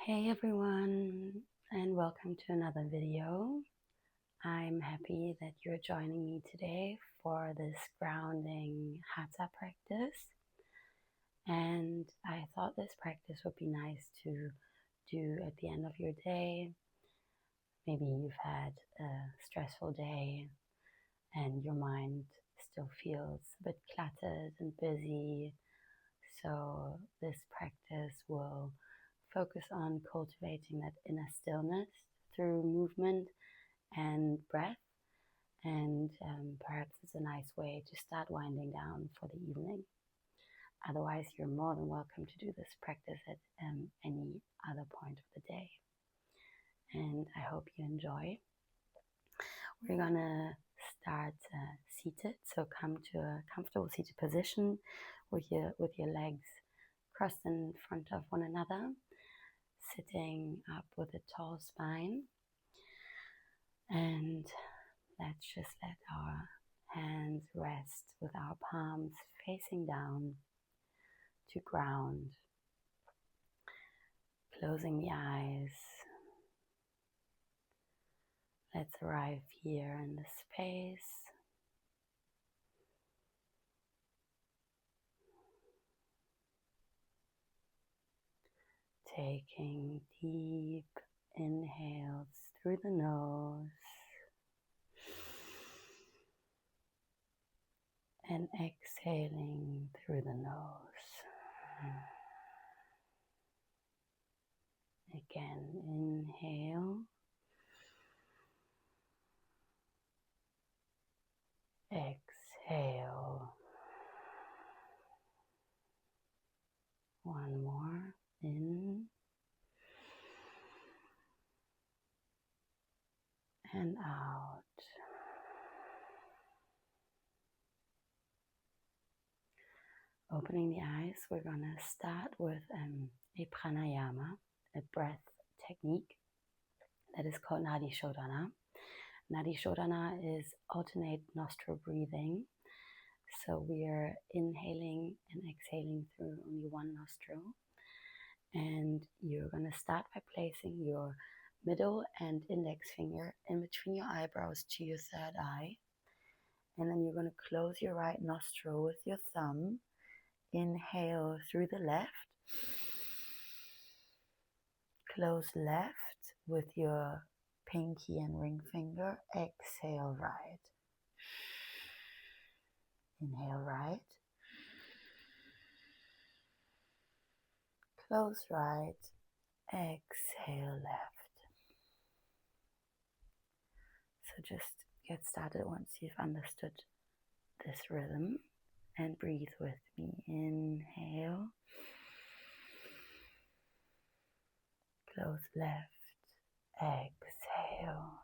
Hey everyone, and welcome to another video. I'm happy that you're joining me today for this grounding Hatha practice. And I thought this practice would be nice to do at the end of your day. Maybe you've had a stressful day and your mind still feels a bit cluttered and busy. So this practice will focus on cultivating that inner stillness through movement and breath, and perhaps it's a nice way to start winding down for the evening. Otherwise, you're more than welcome to do this practice at any other point of the day. And I hope you enjoy. We're gonna start seated, so come to a comfortable seated position with your legs crossed in front of one another, sitting up with a tall spine. And let's just let our hands rest with our palms facing down to ground. Closing the eyes. Let's arrive here in the space. Taking deep inhales through the nose and exhaling through the nose. Again, inhale. Exhale. One more. In and out. Opening the eyes, we're going to start with a pranayama, a breath technique that is called Nadi Shodhana. Nadi Shodhana is alternate nostril breathing. So we are inhaling and exhaling through only one nostril. And you're going to start by placing your middle and index finger in between your eyebrows to your third eye. And then you're going to close your right nostril with your thumb. Inhale through the left. Close left with your pinky and ring finger. Exhale right. Inhale right. Close right. Exhale left. So just get started once you've understood this rhythm and breathe with me. Inhale. Close left. Exhale.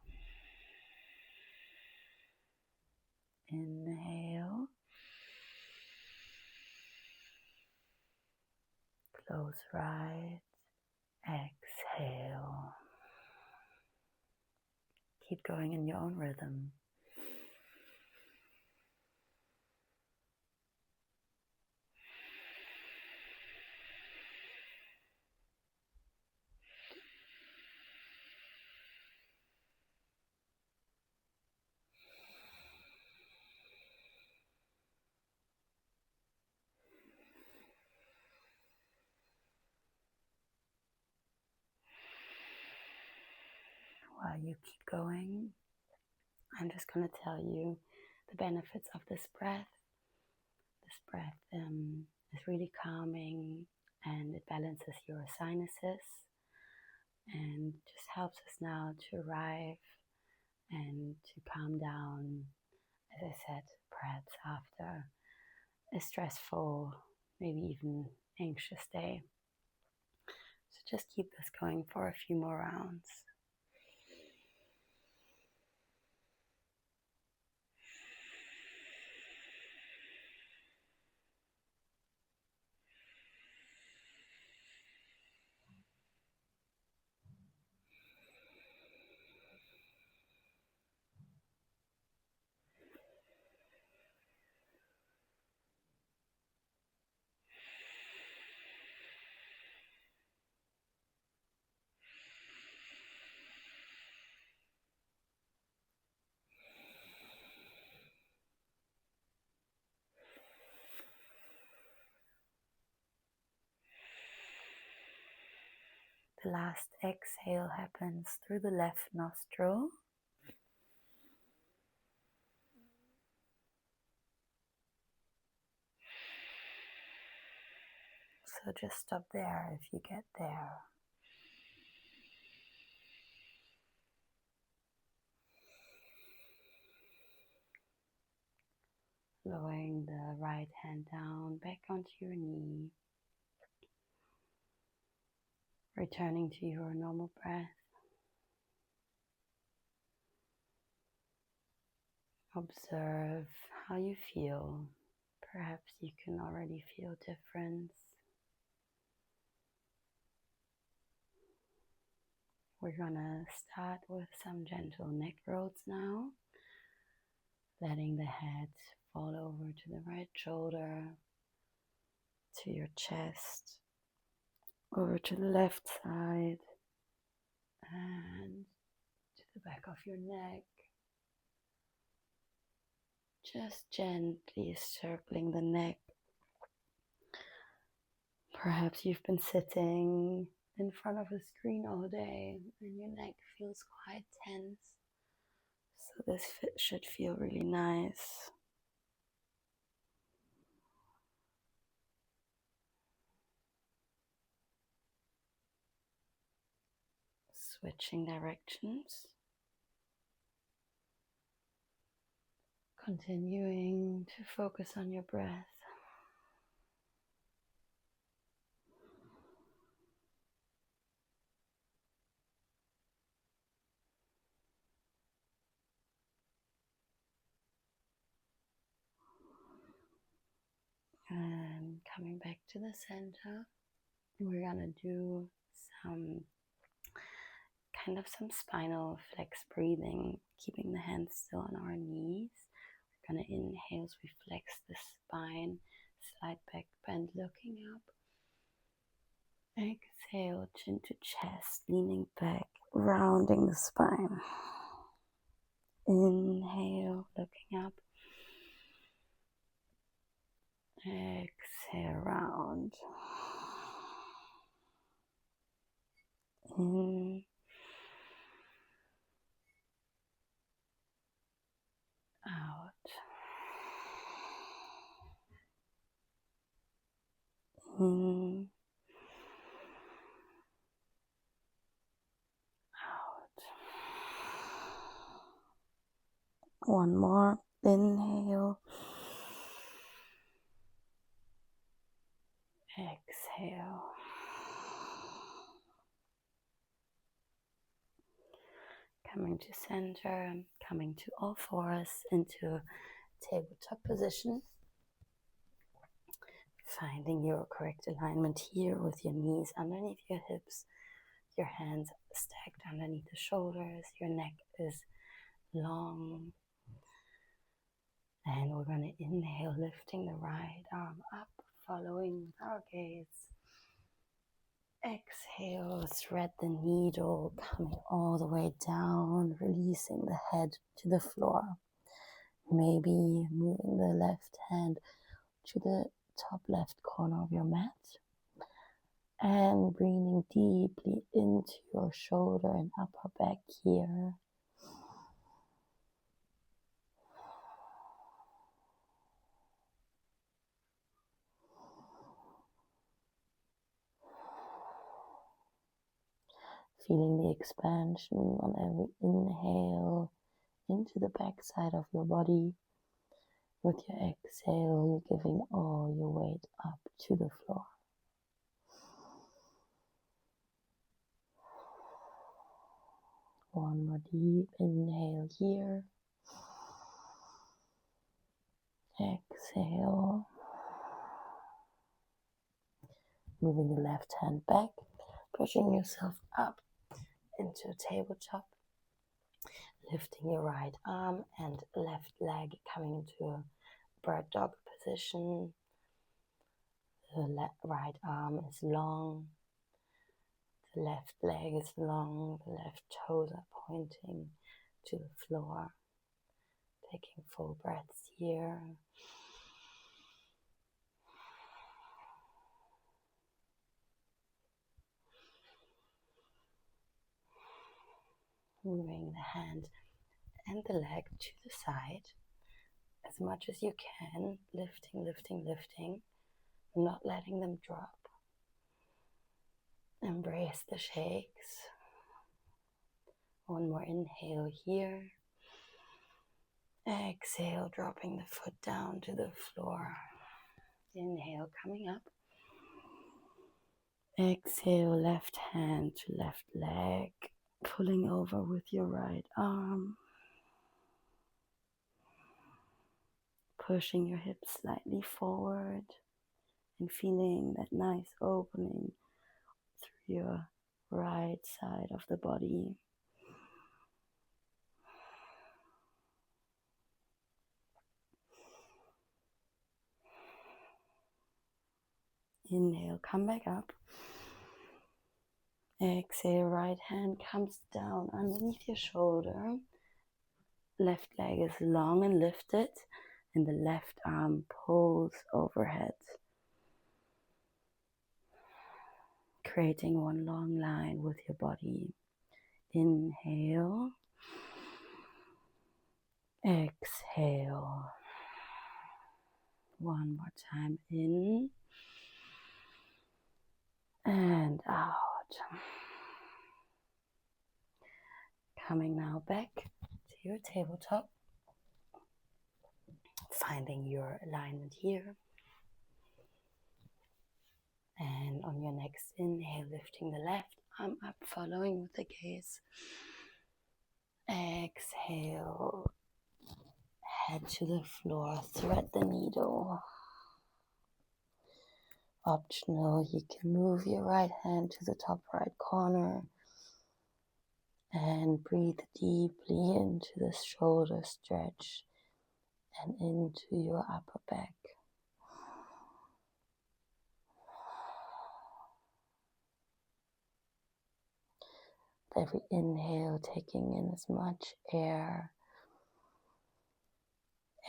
Inhale. Close right. Exhale. Keep going in your own rhythm. While you keep going, I'm just going to tell you the benefits of this breath. This breath is really calming, and it balances your sinuses and just helps us now to arrive and to calm down, as I said, perhaps after a stressful, maybe even anxious day. So just keep this going for a few more rounds. the last exhale happens through the left nostril. So just stop there if you get there. Lowering the right hand down back onto your knee. Returning to your normal breath. Observe how you feel. Perhaps you can already feel difference. We're gonna start with some gentle neck rolls now. Letting the head fall over to the right shoulder, to your chest, over to the left side, and to the back of your neck. Just gently circling the neck. Perhaps you've been sitting in front of a screen all day and your neck feels quite tense. So this should feel really nice. Switching directions. Continuing to focus on your breath. And coming back to the center, we're gonna do some spinal flex breathing, keeping the hands still on our knees. We're gonna inhale as we flex the spine, slide back, bend, looking up. Exhale, chin to chest, leaning back, rounding the spine. Inhale, looking up. Exhale, round. In. Out. In. Out. One more. Inhale. Exhale. Coming to center, coming to all fours into tabletop position. Finding your correct alignment here with your knees underneath your hips, your hands stacked underneath the shoulders, your neck is long. And we're going to inhale, lifting the right arm up, following with our gaze. Exhale, thread the needle, coming all the way down, releasing the head to the floor. Maybe moving the left hand to the top left corner of your mat. And breathing deeply into your shoulder and upper back here. Feeling the expansion on every inhale into the back side of your body. With your exhale, you're giving all your weight up to the floor. One more deep inhale here. Exhale. Moving the left hand back, pushing yourself up into tabletop. Lifting your right arm and left leg coming into a bird dog position. The right arm is long. The left leg is long. The left toes are pointing to the floor. Taking full breaths here. moving the hand and the leg to the side as much as you can, lifting, lifting, lifting, not letting them drop. Embrace the shakes. One more inhale here. Exhale, dropping the foot down to the floor. Inhale, coming up. Exhale, left hand to left leg, pulling over with your right arm. Pushing your hips slightly forward and feeling that nice opening through your right side of the body. Inhale, come back up. Exhale, right hand comes down underneath your shoulder. Left leg is long and lifted, and the left arm pulls overhead, creating one long line with your body. Inhale. Exhale. One more time, in and out. Coming now back to your tabletop, finding your alignment here. And on your next inhale, lifting the left arm up, following with the gaze. Exhale, head to the floor, thread the needle. Optional, you can move your right hand to the top right corner and breathe deeply into the shoulder stretch and into your upper back. Every inhale, taking in as much air.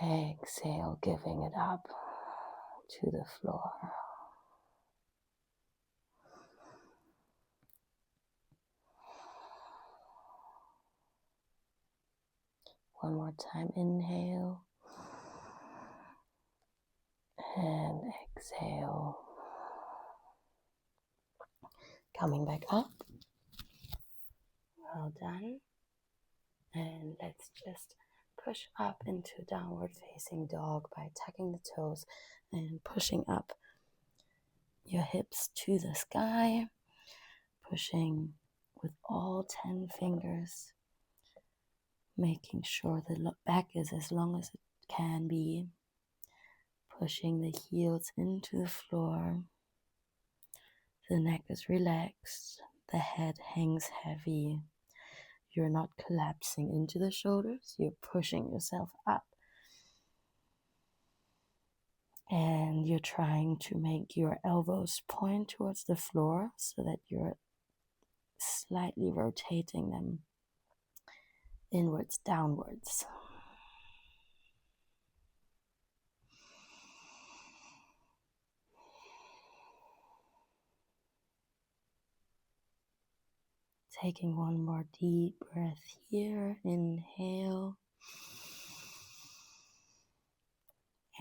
Exhale, giving it up to the floor. One more time, inhale and exhale. Coming back up. Well done. And let's just push up into downward facing dog by tucking the toes and pushing up your hips to the sky. Pushing with all 10 fingers. Making sure the back is as long as it can be. Pushing the heels into the floor. The neck is relaxed. The head hangs heavy. You're not collapsing into the shoulders. You're pushing yourself up. And you're trying to make your elbows point towards the floor so that you're slightly rotating them inwards, downwards. Taking one more deep breath here. Inhale.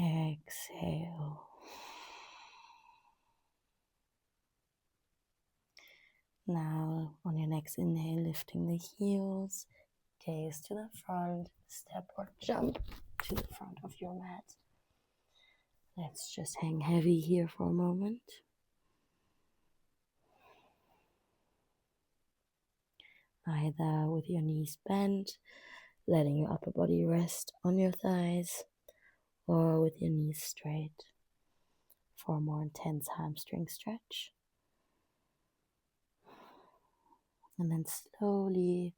Exhale. Now, on your next inhale, lifting the heels, gaze to the front, step or jump to the front of your mat. Let's just hang heavy here for a moment. Either with your knees bent, letting your upper body rest on your thighs, or with your knees straight for a more intense hamstring stretch. And then slowly,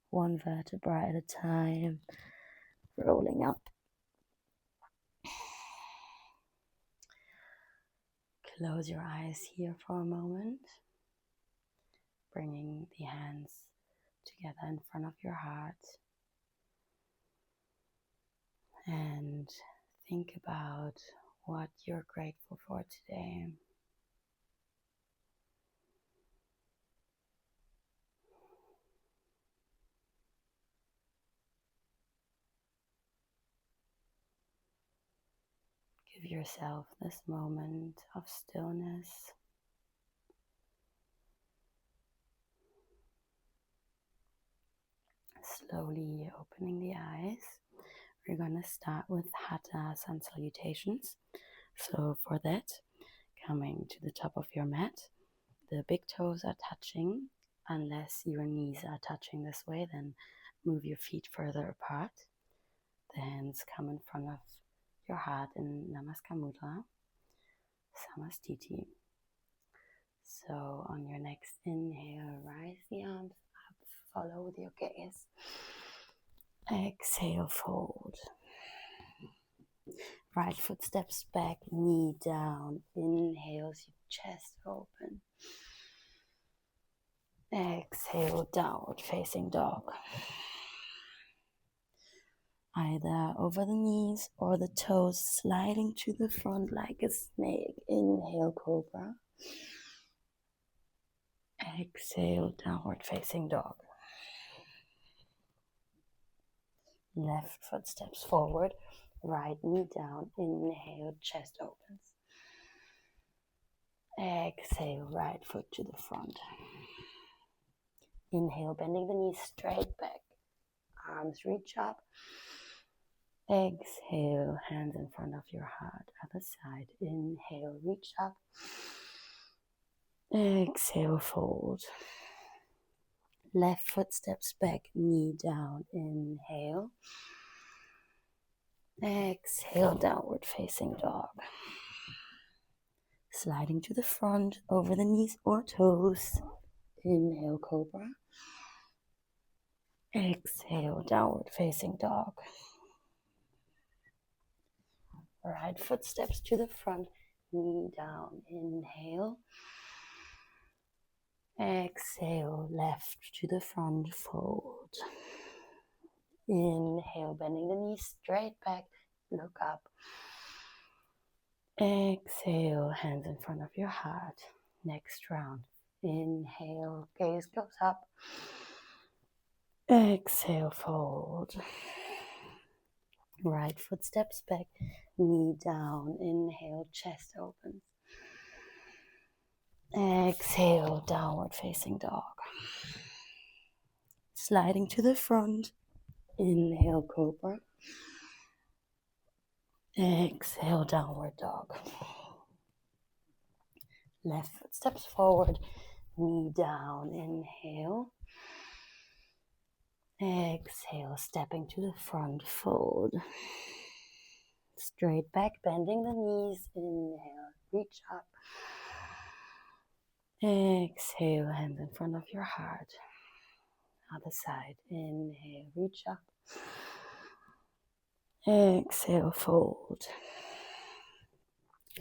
one vertebra at a time, rolling up. Close your eyes here for a moment, bringing the hands together in front of your heart. And think about what you're grateful for today. Give yourself this moment of stillness. Slowly opening the eyes. We're going to start with Hatha Sun salutations. So for that, coming to the top of your mat, the big toes are touching. Unless your knees are touching this way, then move your feet further apart. The hands come in front of your heart in Namaskar Mudra, Samastiti. So on your next inhale, rise the arms up, follow with your gaze. Exhale, fold. Right foot steps back, knee down. Inhales, your chest open. Exhale, downward facing dog. Either over the knees or the toes sliding to the front like a snake. Inhale, cobra. Exhale, downward facing dog. Left foot steps forward, right knee down. Inhale, chest opens. Exhale, right foot to the front. Inhale, bending the knees straight back. Arms reach up. Exhale, hands in front of your heart. Other side. Inhale, reach up. Exhale, fold. Left foot steps back, knee down. Inhale. Exhale, downward facing dog. Sliding to the front, over the knees or toes. Inhale, cobra. Exhale, downward facing dog. Right foot steps to the front, knee down. Inhale. Exhale, left to the front, fold. Inhale, bending the knees straight back, look up. Exhale, hands in front of your heart. Next round. Inhale, gaze goes up. Exhale, fold. Right foot steps back, knee down. Inhale, chest opens. Exhale, downward facing dog. Sliding to the front. Inhale, cobra. Exhale, downward dog. Left foot steps forward, knee down. Inhale. Exhale, stepping to the front, fold. Straight back, bending the knees. Inhale, reach up. Exhale, hands in front of your heart. Other side. Inhale, reach up. Exhale, fold.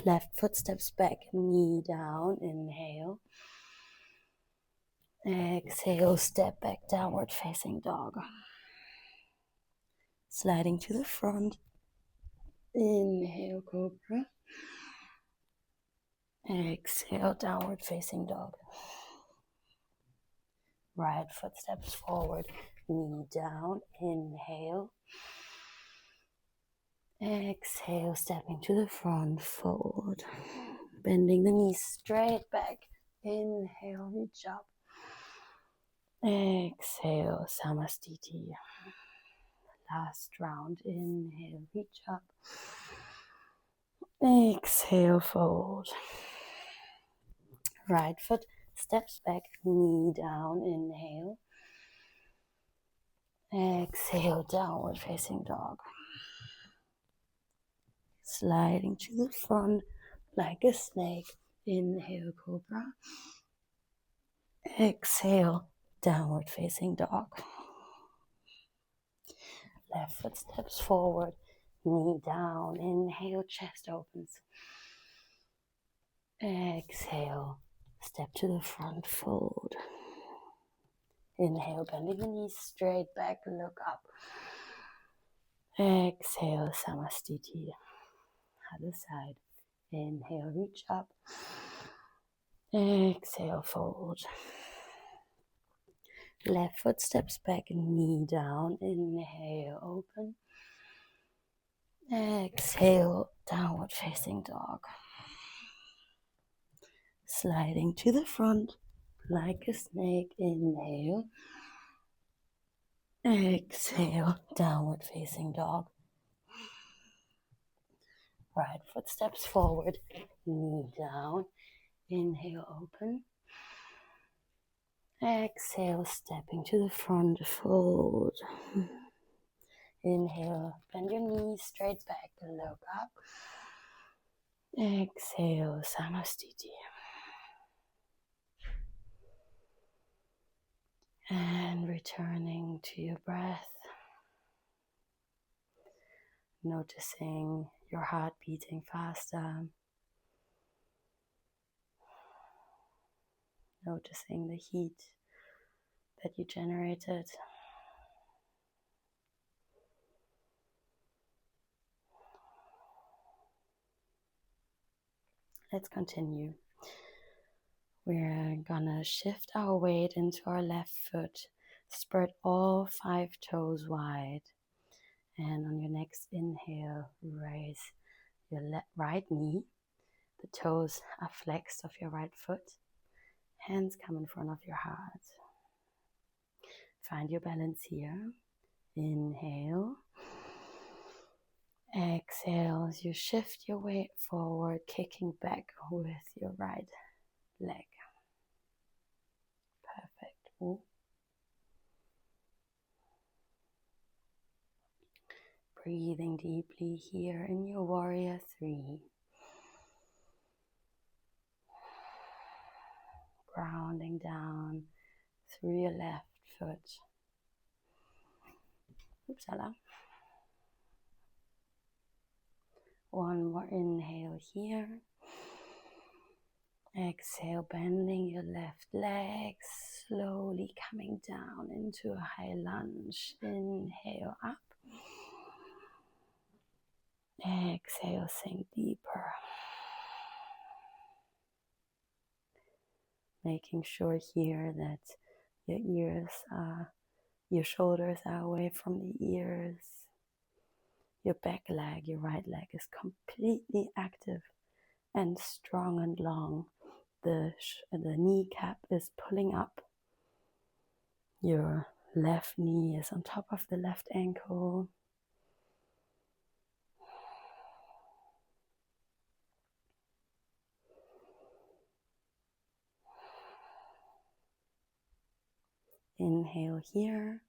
Left foot steps back, knee down. Inhale. Exhale, step back, downward facing dog. Sliding to the front. Inhale, cobra. Exhale, downward facing dog. Right foot steps forward, knee down. Inhale. Exhale, stepping to the front, fold. Bending the knees straight back. Inhale, reach up. Exhale, Samastiti. Last round. Inhale, reach up. Exhale, fold. Right foot steps back, knee down. Inhale. Exhale, downward facing dog. Sliding to the front like a snake. Inhale, cobra. Exhale, downward facing dog. Left foot steps forward, knee down. Inhale, chest opens. Exhale, step to the front, fold. Inhale, bending the knees straight back, look up. Exhale, Samastiti. Other side. Inhale, reach up. Exhale, fold. Left foot steps back, knee down. Inhale, open. Exhale, downward facing dog. Sliding to the front like a snake. Inhale. Exhale, downward facing dog. Right foot steps forward, knee down. Inhale, open. Exhale, stepping to the front, fold. Inhale, bend your knees straight back, look up. Exhale, Samastiti. And returning to your breath. Noticing your heart beating faster. Noticing the heat that you generated. Let's continue. We're gonna shift our weight into our left foot. Spread all 5 toes wide. And on your next inhale, raise your right knee. The toes are flexed of your right foot. Hands come in front of your heart. Find your balance here. Inhale. Exhale as you shift your weight forward, kicking back with your right leg. Perfect. Ooh. Breathing deeply here in your warrior 3. Grounding down through your left foot. Oopsala. One more inhale here. Exhale, bending your left leg, slowly coming down into a high lunge. Inhale up. Exhale, sink deeper. Making sure here that your shoulders are away from the ears. Your back leg, your right leg is completely active and strong and long. The kneecap is pulling up. Your left knee is on top of the left ankle. Inhale here.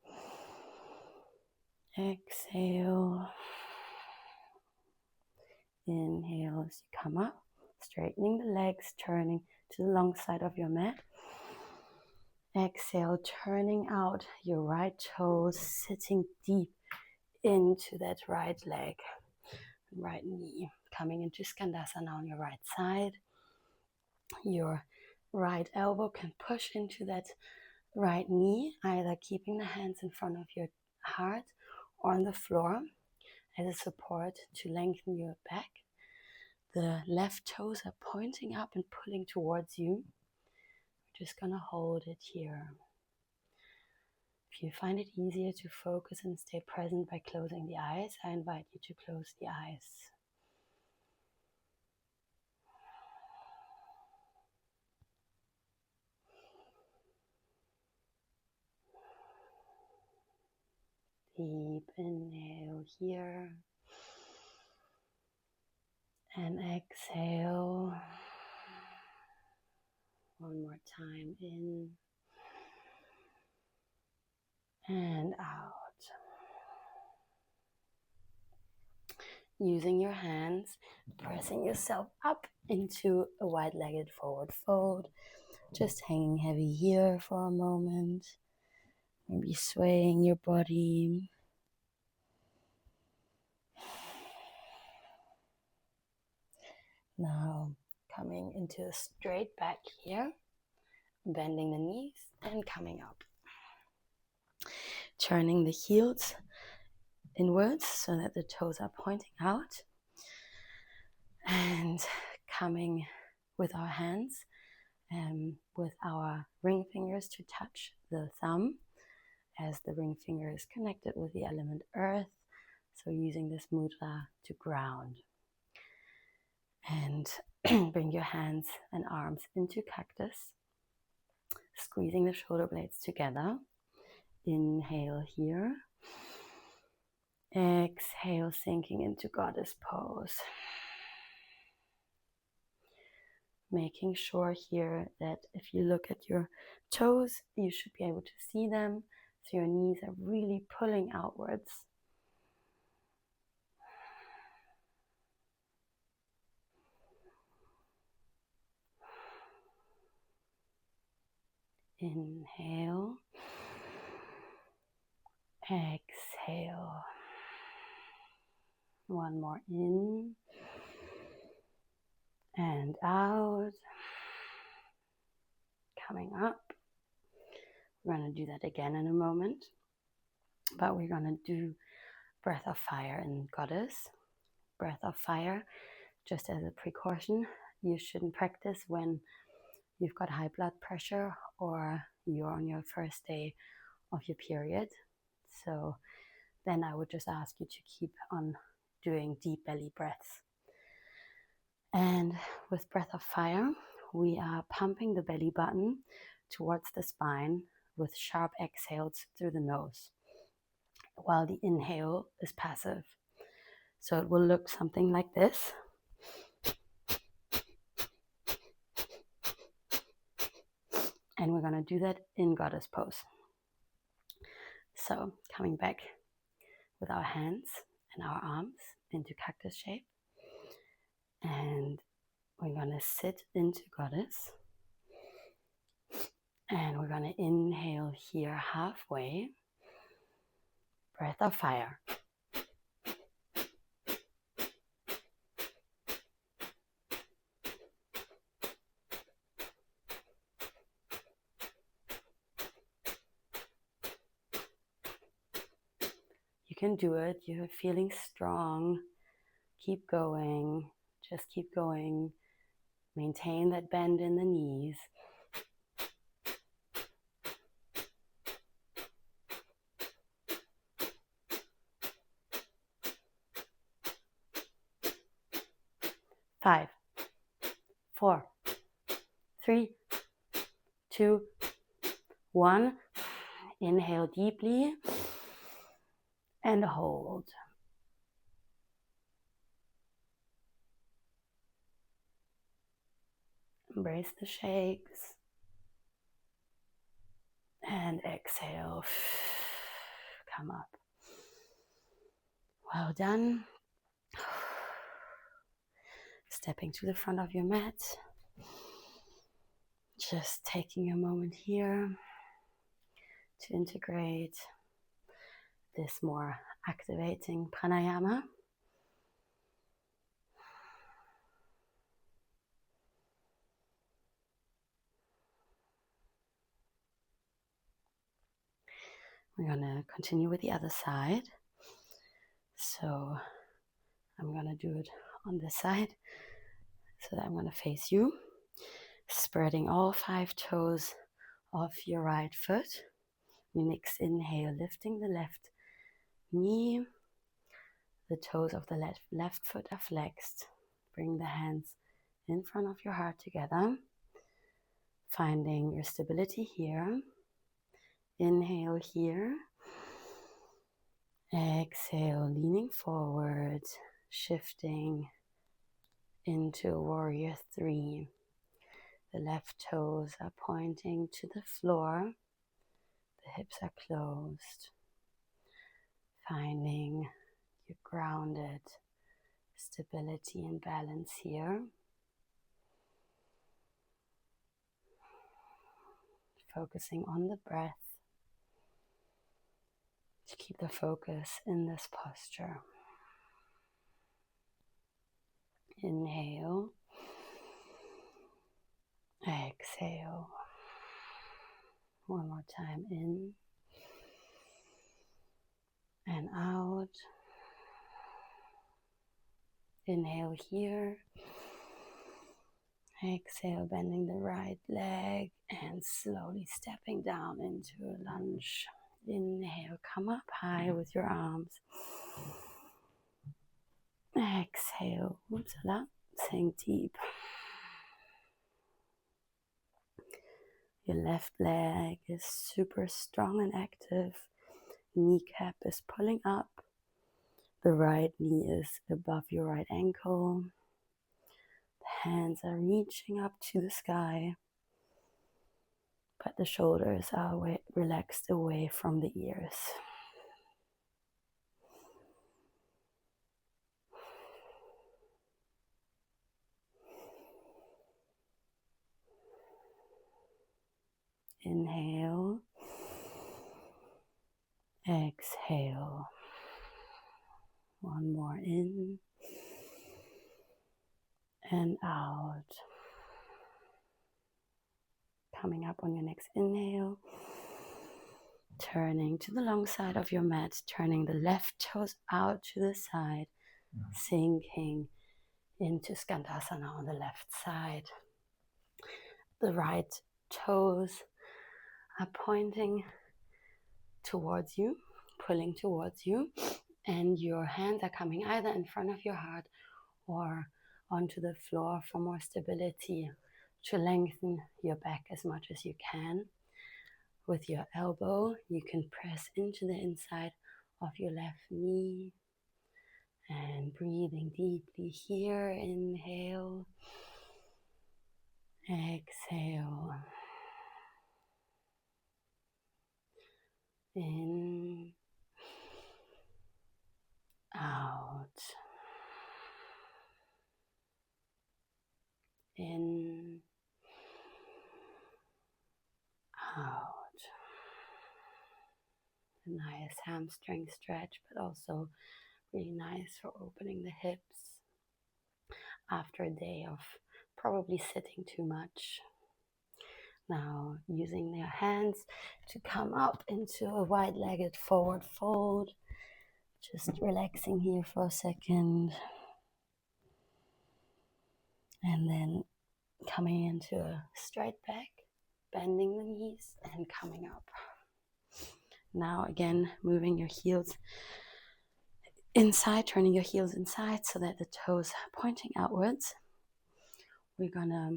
Exhale. Inhale as you come up, straightening the legs, turning to the long side of your mat. Exhale, turning out your right toes, sitting deep into that right leg, right knee. Coming into Skandasana on your right side. Your right elbow can push into that right knee, either keeping the hands in front of your heart or on the floor as a support to lengthen your back. The left toes are pointing up and pulling towards you. We're just gonna hold it here. If you find it easier to focus and stay present by closing the eyes, I invite you to close the eyes. Deep inhale here. And exhale. One more time in and out. Using your hands, pressing yourself up into a wide-legged forward fold. Just hanging heavy here for a moment. Maybe swaying your body. Now coming into a straight back here. Bending the knees and coming up. Turning the heels inwards so that the toes are pointing out. And coming with our hands with our ring fingers to touch the thumb as the ring finger is connected with the element earth. So using this mudra to ground. And bring your hands and arms into cactus, squeezing the shoulder blades together. Inhale here. Exhale, sinking into goddess pose. Making sure here that if you look at your toes, you should be able to see them. So your knees are really pulling outwards. Inhale. Exhale. One more in and out. Coming up. We're going to do that again in a moment. But we're going to do breath of fire in goddess. Breath of fire, just as a precaution. You shouldn't practice when you've got high blood pressure or you're on your first day of your period. So then I would just ask you to keep on doing deep belly breaths. And with breath of fire, we are pumping the belly button towards the spine with sharp exhales through the nose, while the inhale is passive. So it will look something like this. And we're going to do that in goddess pose. So coming back with our hands and our arms into cactus shape. And we're going to sit into goddess. And we're going to inhale here halfway. Breath of fire. You can do it. You're feeling strong. Keep going. Just keep going. Maintain that bend in the knees. Five, 4, 3, 2, 1. Inhale deeply and hold. Embrace the shakes. And exhale. Come up. Well done. Stepping to the front of your mat. Just taking a moment here to integrate this more activating pranayama. We're going to continue with the other side. So I'm going to do it on this side. So that I'm going to face you. Spreading all 5 toes of your right foot. Next inhale, lifting the left knee. The toes of the left foot are flexed. Bring the hands in front of your heart together. Finding your stability here. Inhale here. Exhale, leaning forward, shifting into warrior 3. The left toes are pointing to the floor. The hips are closed. Finding your grounded stability and balance here. Focusing on the breath to keep the focus in this posture. Inhale. Exhale. One more time in and out. Inhale here. Exhale, bending the right leg and slowly stepping down into a lunge. Inhale, come up high with your arms. Exhale. Sink deep. Your left leg is super strong and active. Kneecap is pulling up. The right knee is above your right ankle. The hands are reaching up to the sky, but the shoulders are relaxed away from the ears. Inhale. Exhale. One more in and out. Coming up on your next inhale. Turning to the long side of your mat. Turning the left toes out to the side. Sinking into Skandasana on the left side. The right toes are pointing towards you, pulling towards you, and your hands are coming either in front of your heart or onto the floor for more stability, to lengthen your back as much as you can. With your elbow, you can press into the inside of your left knee and breathing deeply here. Inhale, exhale, in, out, in, out. A nice hamstring stretch, but also really nice for opening the hips after a day of probably sitting too much. Now using your hands to come up into a wide-legged forward fold. Just relaxing here for a second. And then coming into a straight back, bending the knees and coming up. Now again, moving your heels inside, turning your heels inside so that the toes are pointing outwards. We're gonna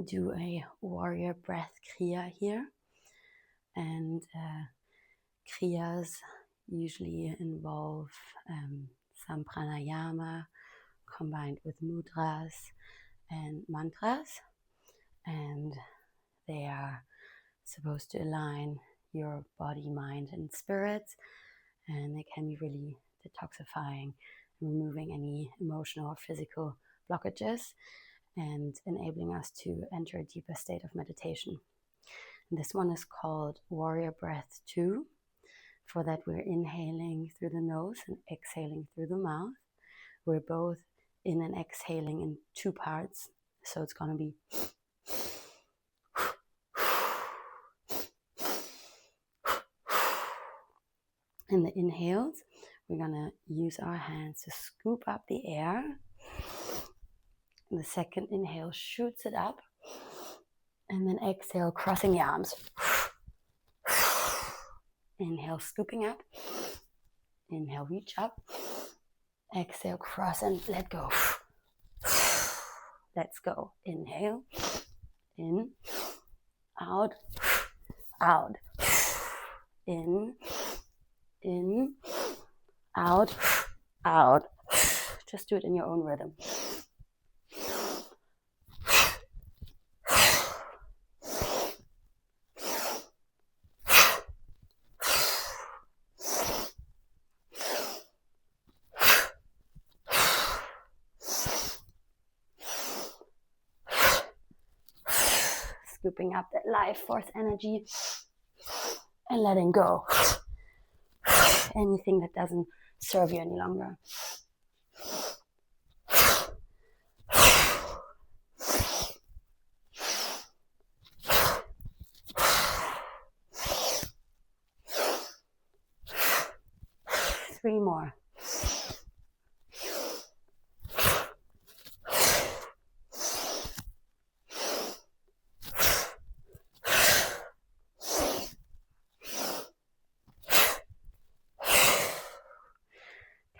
do a warrior breath kriya here. And kriyas usually involve some pranayama combined with mudras and mantras, and they are supposed to align your body, mind, and spirit, and they can be really detoxifying, removing any emotional or physical blockages and enabling us to enter a deeper state of meditation. And this one is called Warrior Breath 2. For that, we're inhaling through the nose and exhaling through the mouth. We're both in and exhaling in two parts. So it's going to be in the inhales, we're going to use our hands to scoop up the air. The second inhale shoots it up. And then exhale, crossing the arms. Inhale, scooping up. Inhale, reach up. Exhale, cross and let go. Let's go. Inhale, in, out, out. In, out, out. Just do it in your own rhythm. Scooping up that life force energy and letting go anything that doesn't serve you any longer. Three more.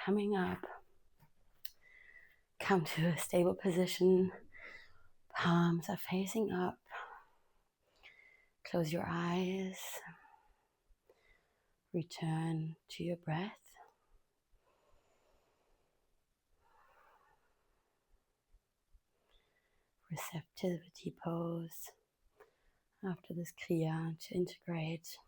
Coming up come to a stable position. Palms are facing up. Close your eyes. Return to your breath. Receptivity pose after this Kriya to integrate.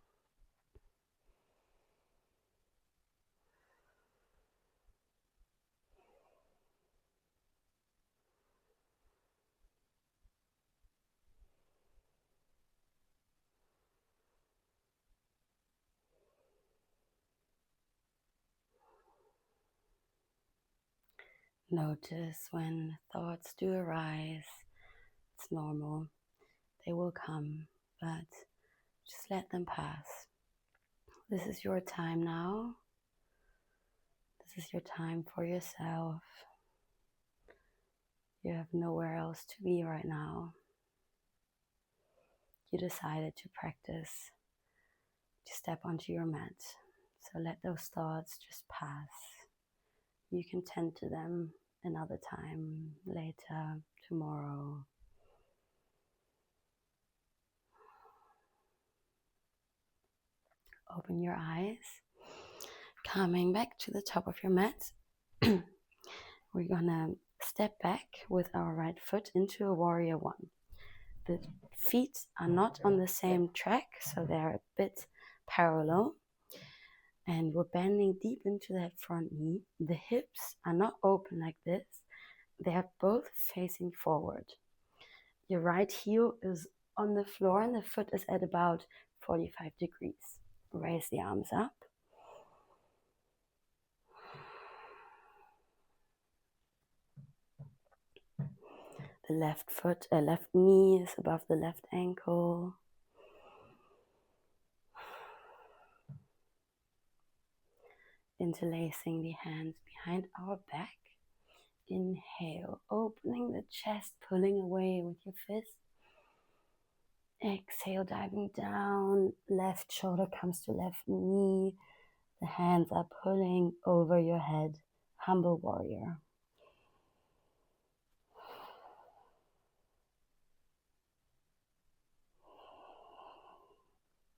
Notice when thoughts do arise. It's normal. They will come, but just let them pass. This is your time now. This is your time for yourself. You have nowhere else to be right now. You decided to practice, to step onto your mat. So let those thoughts just pass. You can tend to them another time, later, tomorrow. Open your eyes. Coming back to the top of your mat. We're gonna step back with our right foot into a warrior one. The feet are not on the same track, so they're a bit parallel. And we're bending deep into that front knee. The hips are not open like this. They are both facing forward. Your right heel is on the floor and the foot is at about 45 degrees. Raise the arms up. The left knee is above the left ankle. Interlacing the hands behind our back. Inhale, opening the chest, pulling away with your fist. Exhale, diving down. Left shoulder comes to left knee. The hands are pulling over your head. Humble warrior.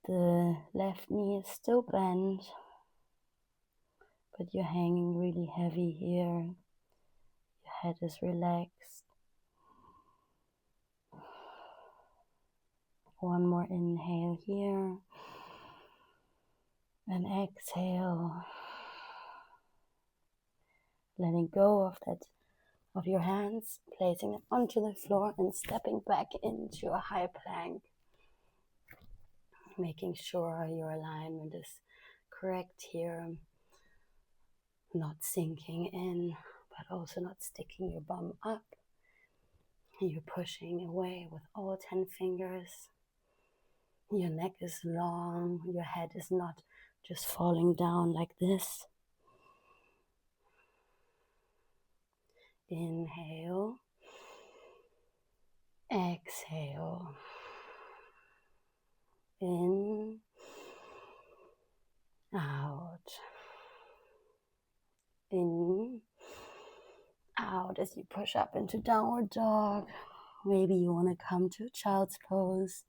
The left knee is still bent, but you're hanging really heavy here. Your head is relaxed. One more inhale here. And exhale. Letting go of your hands, placing them onto the floor and stepping back into a high plank. Making sure your alignment is correct here. Not sinking in, but also not sticking your bum up. You're pushing away with all 10 fingers. Your neck is long. Your head is not just falling down like this. Inhale. Exhale. In. Out. In. Out as you push up into downward dog. Maybe you want to come to child's pose.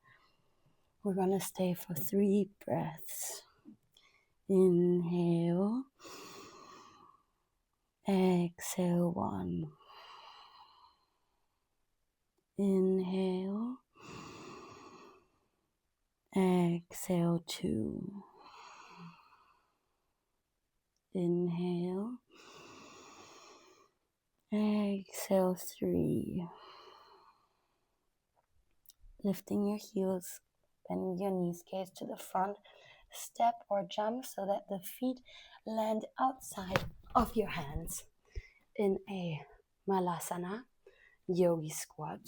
We're going to stay for 3 breaths. Inhale. Exhale 1. Inhale. Exhale 2. Inhale. Exhale 3. Lifting your heels, bending your knees, gaze to the front. Step or jump so that the feet land outside of your hands in a malasana, yogi squat.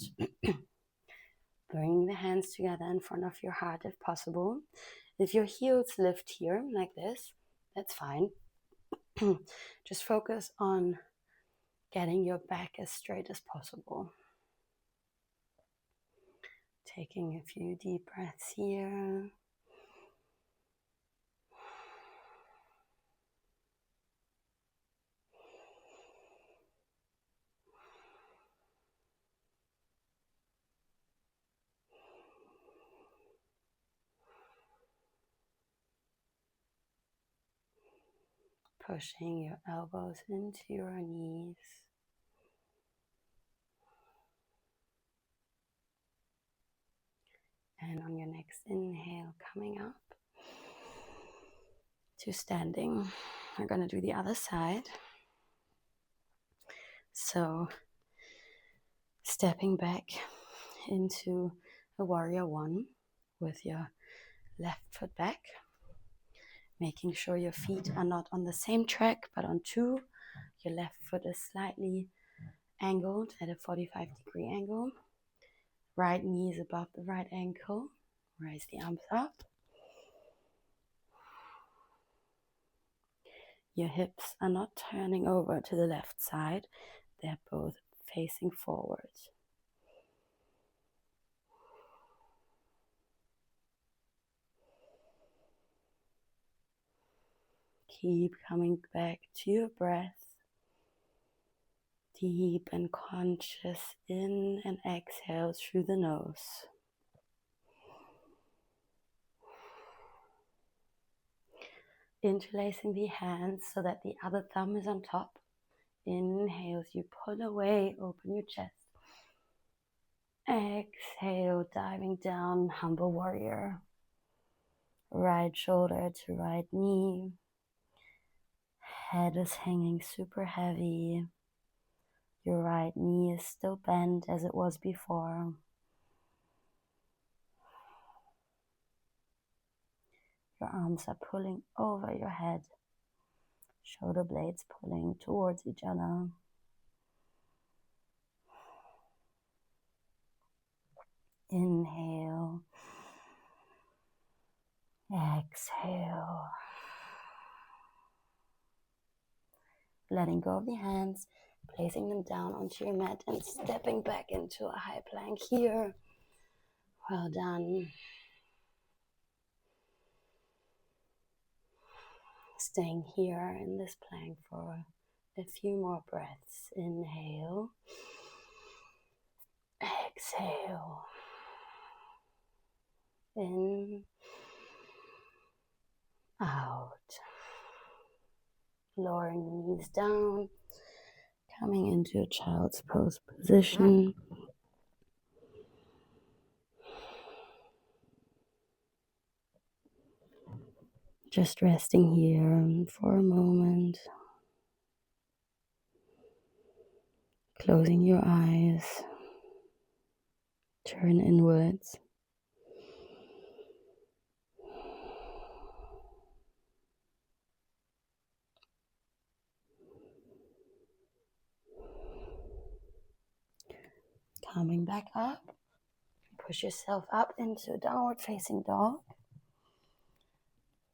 Bringing the hands together in front of your heart if possible. If your heels lift here like this, that's fine. Just focus on getting your back as straight as possible. Taking a few deep breaths here. pushing your elbows into your knees. And on your next inhale, coming up to standing. We're going to do the other side. So stepping back into a warrior one with your left foot back, making sure your feet are not on the same track but on two. Your left foot is slightly angled at a 45-degree angle. Right knee is above the right ankle. Raise the arms up. Your hips are not turning over to the left side. They're both facing forward. Keep coming back to your breath. Deep and conscious in and exhale through the nose. Interlacing the hands so that the other thumb is on top. Inhale as you pull away, open your chest. Exhale, diving down, humble warrior. Right shoulder to right knee. Head is hanging super heavy. Your right knee is still bent as it was before. Your arms are pulling over your head. Shoulder blades pulling towards each other. Inhale. Exhale. Letting go of the hands, placing them down onto your mat and stepping back into a high plank here. Well done. Staying here in this plank for a few more breaths. Inhale. Exhale. In. Out. Lowering the knees down. Coming into a child's pose position. Just resting here for a moment. Closing your eyes. Turn inwards. Coming back up. Push yourself up into downward facing dog.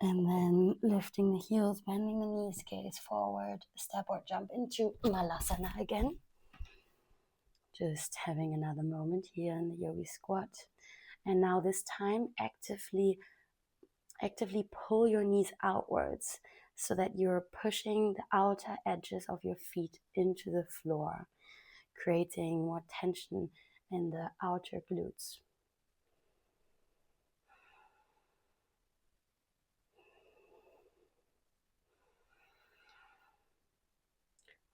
And then lifting the heels, bending the knees, gaze forward, step or jump into Malasana again. Just having another moment here in the yogi squat. And now this time actively pull your knees outwards so that you're pushing the outer edges of your feet into the floor, creating more tension in the outer glutes.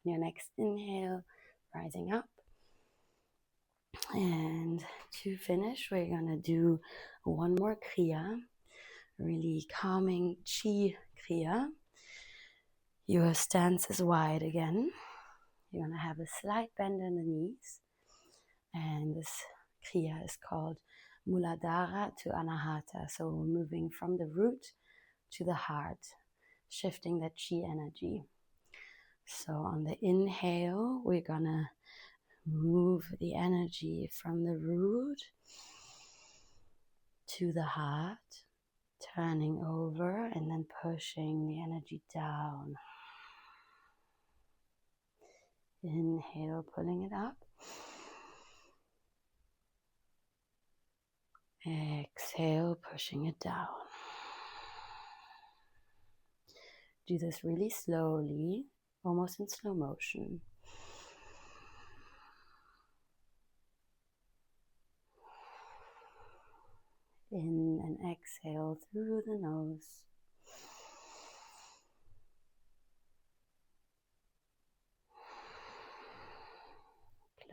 On your next inhale, rising up. And to finish, we're gonna do one more Kriya, really calming Chi Kriya. Your stance is wide again. You're gonna have a slight bend in the knees. And this Kriya is called Muladhara to Anahata. So we're moving from the root to the heart, shifting that Chi energy. So on the inhale, we're gonna move the energy from the root to the heart, turning over and then pushing the energy down. Inhale, pulling it up. Exhale, pushing it down. Do this really slowly, almost in slow motion. In and exhale through the nose.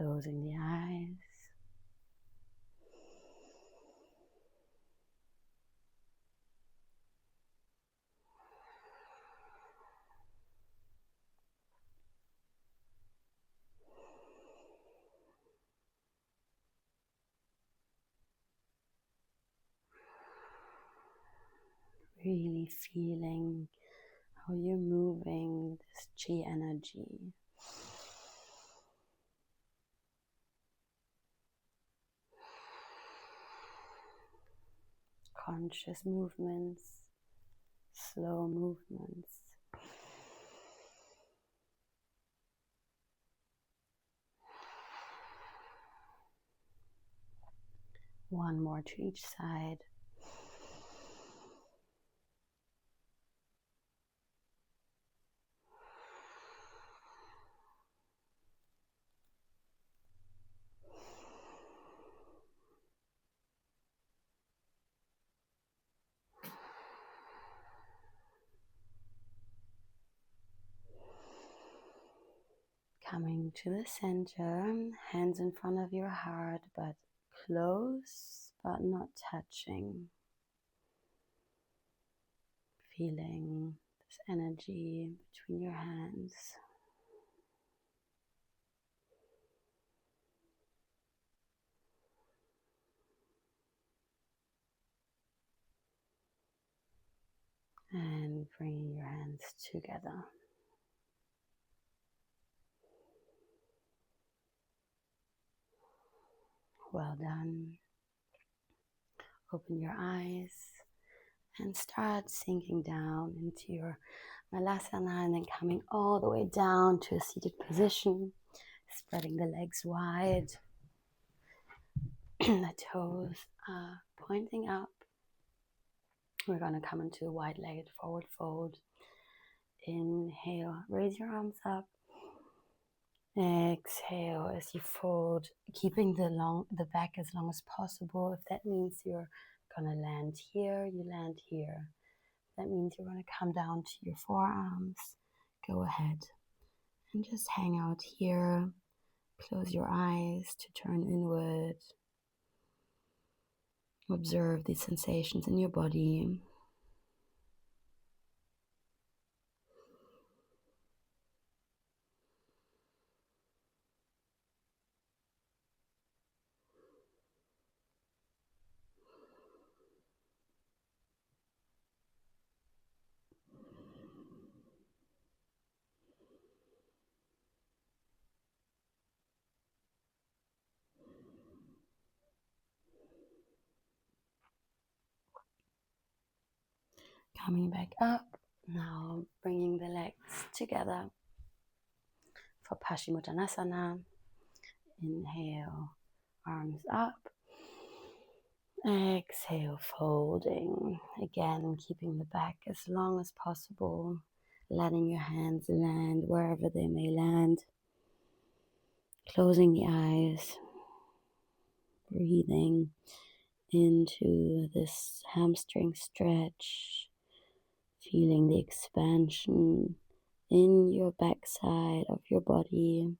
Closing the eyes. Really feeling how you're moving this chi energy. Conscious movements, slow movements. One more to each side. Coming to the center, hands in front of your heart, but close, but not touching. Feeling this energy between your hands. And bringing your hands together. Well done. Open your eyes and start sinking down into your Malasana and then coming all the way down to a seated position, spreading the legs wide. The toes are pointing up. We're going to come into a wide-legged forward fold. Inhale, raise your arms up. Exhale as you fold, keeping the back as long as possible. If that means you're gonna land here, you land here. If that means you're gonna come down to your forearms, go ahead and just hang out here. Close your eyes to turn inward. Observe the sensations in your body. Coming back up, now bringing the legs together for Paschimottanasana. Inhale, arms up. Exhale, folding. Again, keeping the back as long as possible, letting your hands land wherever they may land. Closing the eyes, breathing into this hamstring stretch, feeling the expansion in your backside of your body.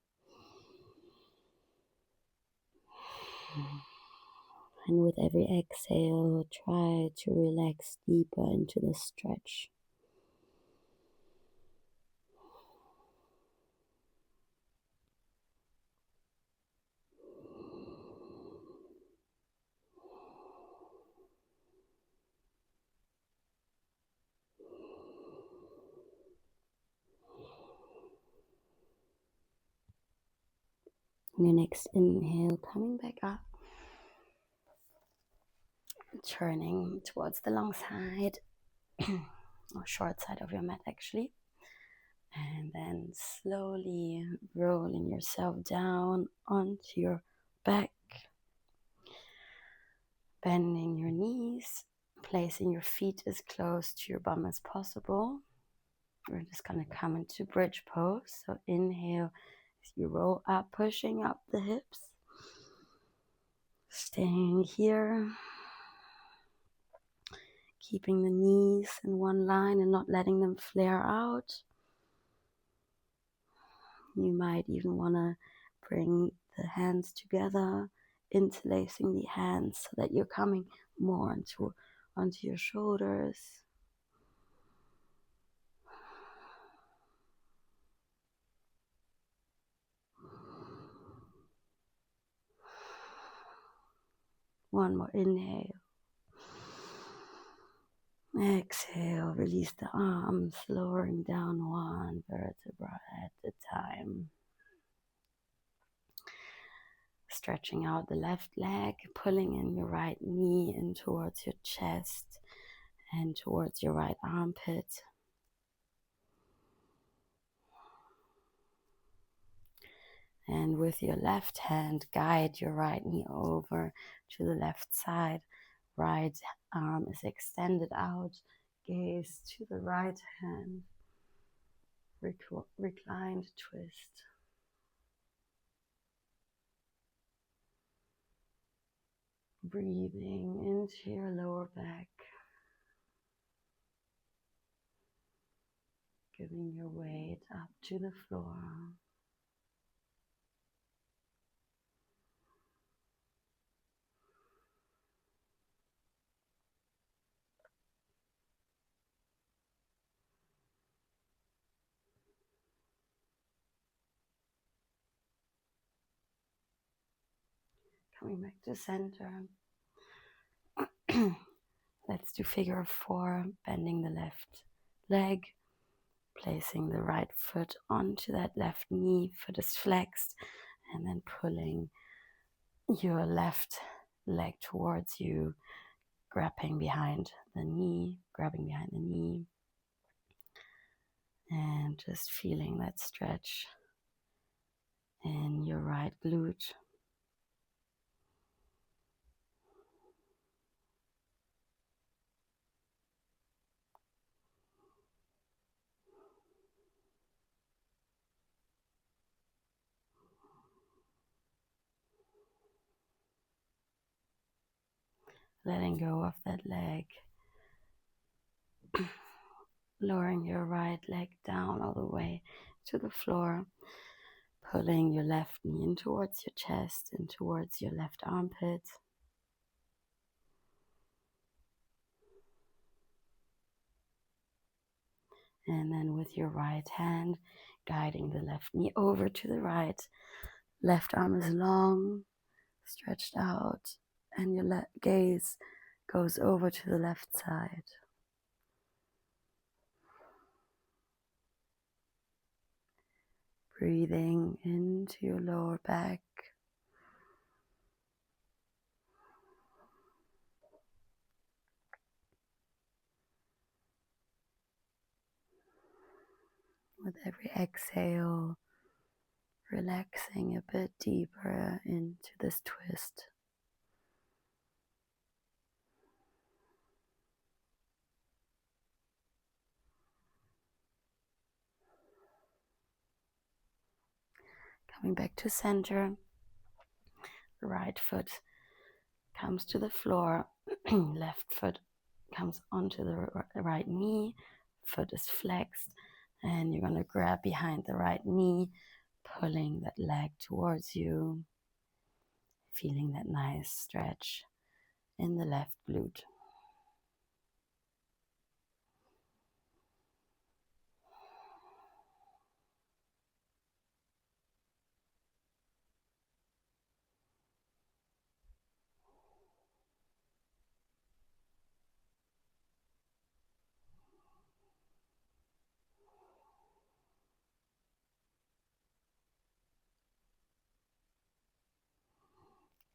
And with every exhale, try to relax deeper into the stretch. On your next inhale, coming back up, turning towards the long side, or short side of your mat actually. And then slowly rolling yourself down onto your back, bending your knees, placing your feet as close to your bum as possible. We're just going to come into bridge pose. So inhale as you roll up, pushing up the hips. Staying here. Keeping the knees in one line and not letting them flare out. You might even want to bring the hands together, interlacing the hands so that you're coming more onto your shoulders. One more inhale. Exhale, release the arms, lowering down one vertebra at a time. Stretching out the left leg, pulling in your right knee in towards your chest and towards your right armpit. And with your left hand, guide your right knee over to the left side. Right arm is extended out, gaze to the right hand, reclined twist. Breathing into your lower back, giving your weight up to the floor. Coming back to center. Let's do figure 4, bending the left leg, placing the right foot onto that left knee, foot is flexed, and then pulling your left leg towards you, grabbing behind the knee, and just feeling that stretch in your right glute. Letting go of that leg, lowering your right leg down all the way to the floor, pulling your left knee in towards your chest and towards your left armpit. And then with your right hand, guiding the left knee over to the right. Left arm is long, stretched out, and your gaze goes over to the left side. Breathing into your lower back. With every exhale, relaxing a bit deeper into this twist. Coming back to center, the right foot comes to the floor, left foot comes onto the right knee, foot is flexed, and you're going to grab behind the right knee, pulling that leg towards you, feeling that nice stretch in the left glute.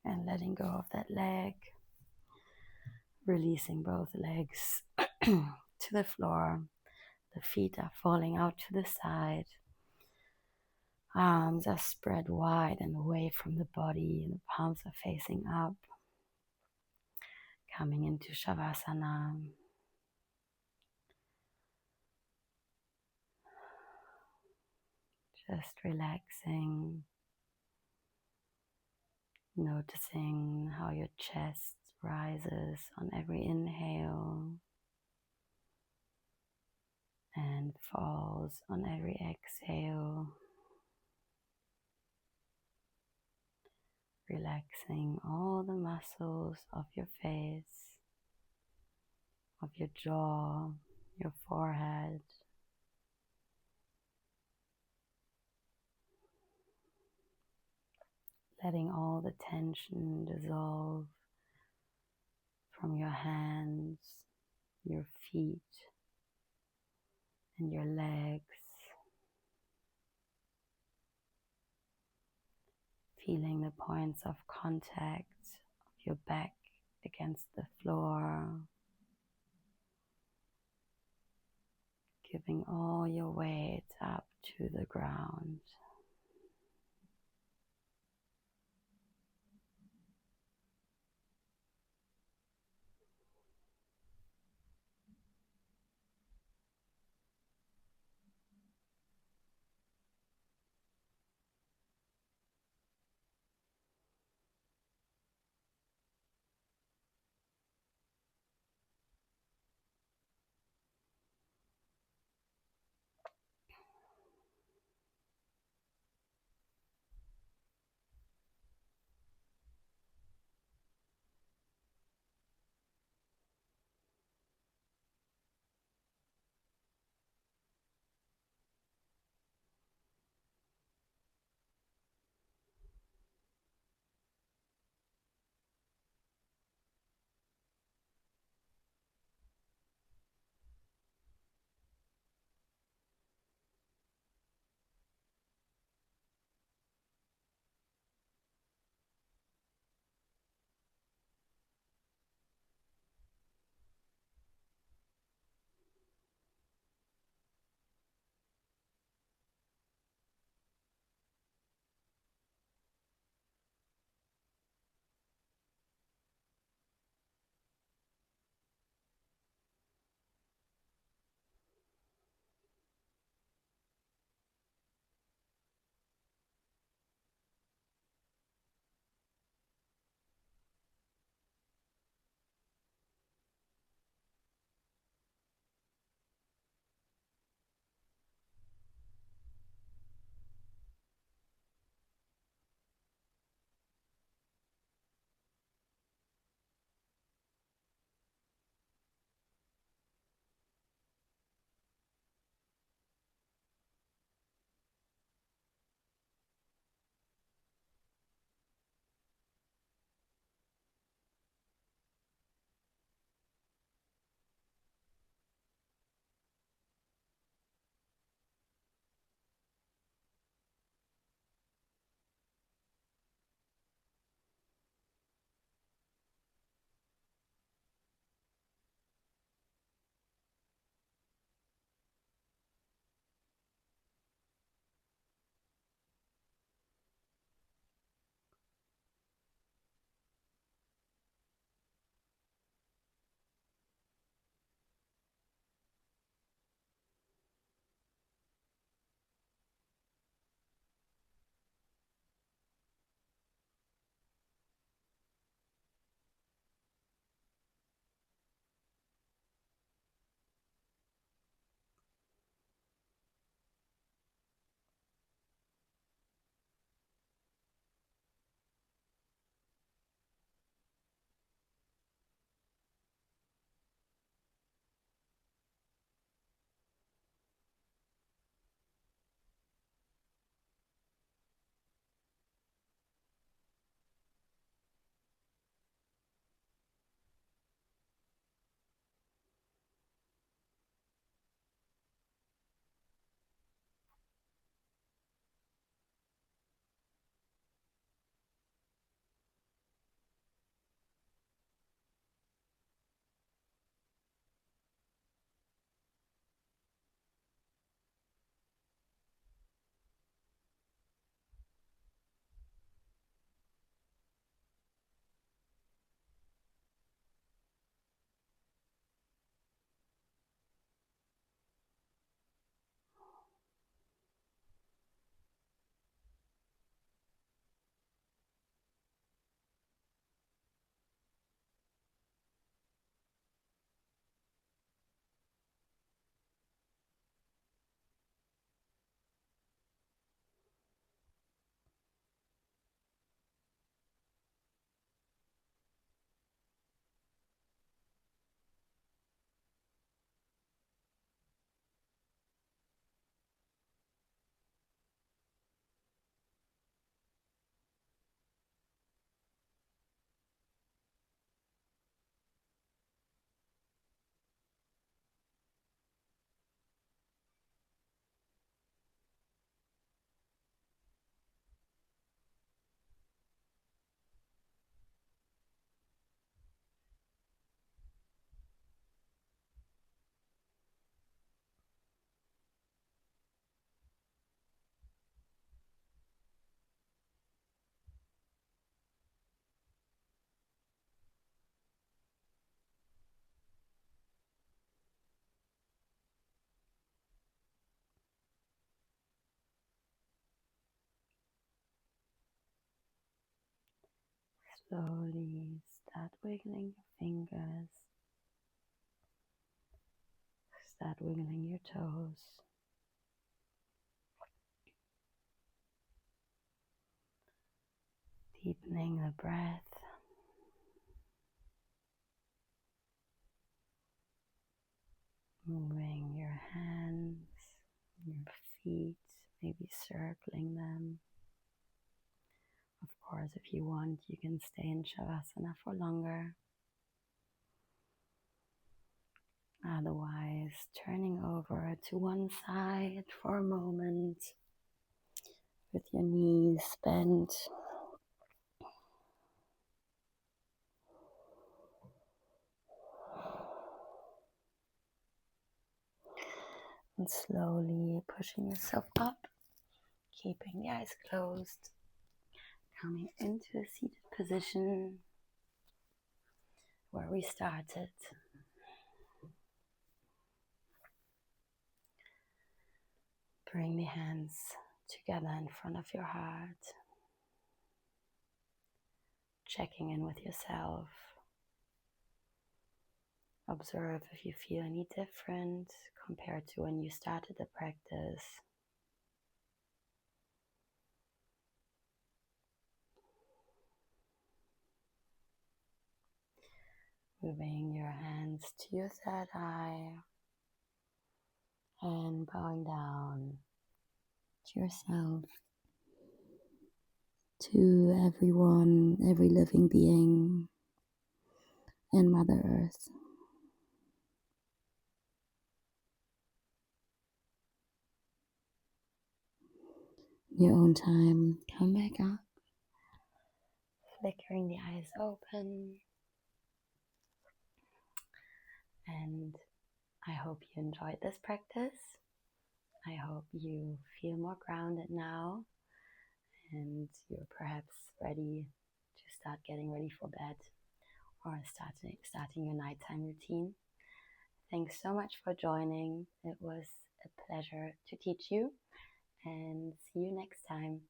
And letting go of that leg, releasing both legs to the floor. The feet are falling out to the side. Arms are spread wide and away from the body. The palms are facing up. Coming into Shavasana. Just relaxing. Noticing how your chest rises on every inhale and falls on every exhale. relaxing all the muscles of your face, of your jaw, your forehead. Letting all the tension dissolve from your hands, your feet, and your legs. Feeling the points of contact of your back against the floor. Giving all your weight up to the ground. Slowly start wiggling your fingers, start wiggling your toes. Deepening the breath. Moving your hands, your feet, maybe circling them. Of course, if you want, you can stay in Shavasana for longer. Otherwise, turning over to one side for a moment with your knees bent. And slowly pushing yourself up, keeping the eyes closed, coming into a seated position where we started. Bring the hands together in front of your heart, checking in with yourself. Observe if you feel any different compared to when you started the practice. Moving your hands to your third eye and bowing down to yourself, to everyone, every living being, and Mother Earth. In your own time, come back up, flickering the eyes open, and I hope you enjoyed this practice. I hope you feel more grounded now, and you're perhaps ready to start getting ready for bed or starting your nighttime routine. Thanks so much for joining. It was a pleasure to teach you, and see you next time.